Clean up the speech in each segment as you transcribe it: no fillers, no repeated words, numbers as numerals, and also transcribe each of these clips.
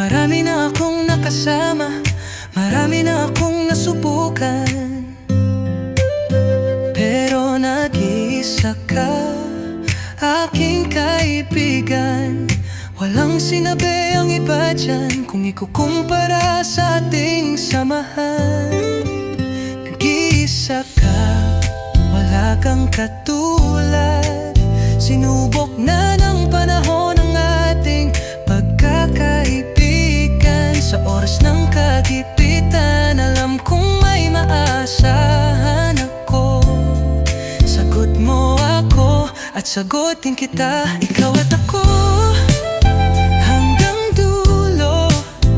Marami na akong nakasama, marami na akong nasubukan, pero nag-iisa ka, aking kaibigan. Walang sinabi ang iba dyan kung ikukumpara sa ating samahan. Nag-iisa ka, wala kang katulad. Sinubok na ng panahon ang ating pagkakaibigan. Sa oras ng kagipitan, alam kong may maasahan ako. Sagot mo ako at sagutin kita, ikaw at ako. Hanggang dulo,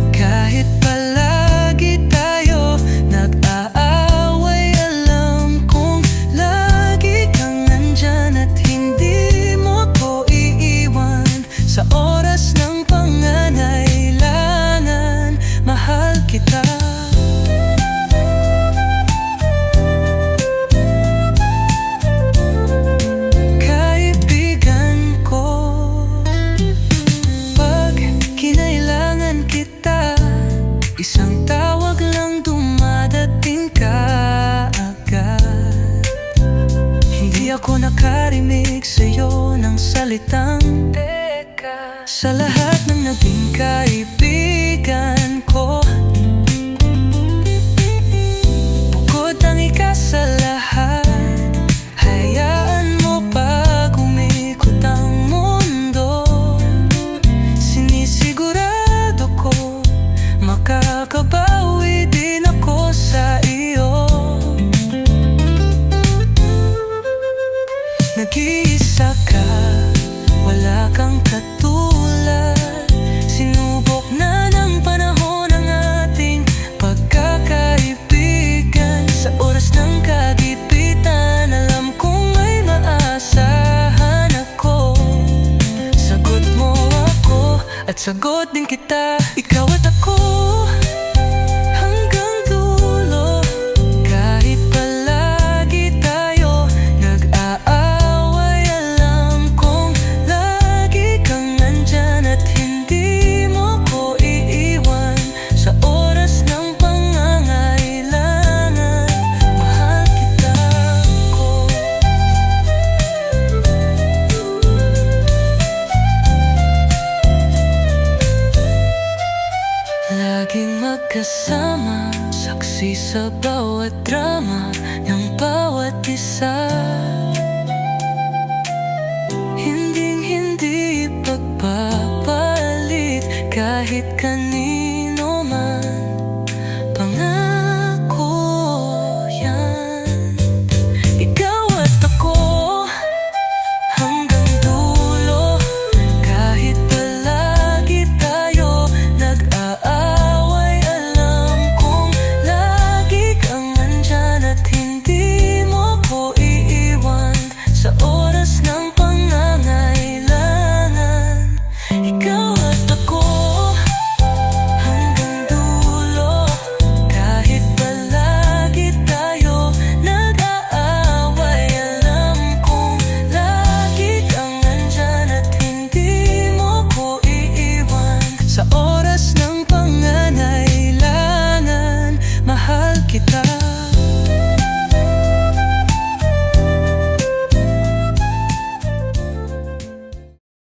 kahit palagi tayo nag-aaway, alam kong lagi kang nandyan at hindi mo ko iiwan. Sa oras ng pangangailangan, mahal kita. Kaibigan ko, pag kinailangan kita, isang tawag lang dumadating ka agad. Hindi ako nakarinig sa'yo ng salitang teka. Sa lahat ng naging kaibigan ko, bukod ang ika sa lahat, hayaan mo pag umikot ang mundo. Sinisigurado ko makakabawi din ako sa iyo. Nag-iisa ka, wala kang katulad. Sinubok na ng panahon ang ating pagkakaibigan. Sa oras ng kagipitan, alam kong may maasahan ako. Sagot mo ako at sagot din kita, ikaw at ako. Hanggang dulo, kahit palagi tayo nag-aaway, alam kong lagi kang nandyan at hindi mo ko iiwan. Sa oras ng pangangailangan, mahal kita ko. Laging magkasama, saksi sa bawat drama ng bawat isa. Hinding-hindi pagpapalit kahit kanino man.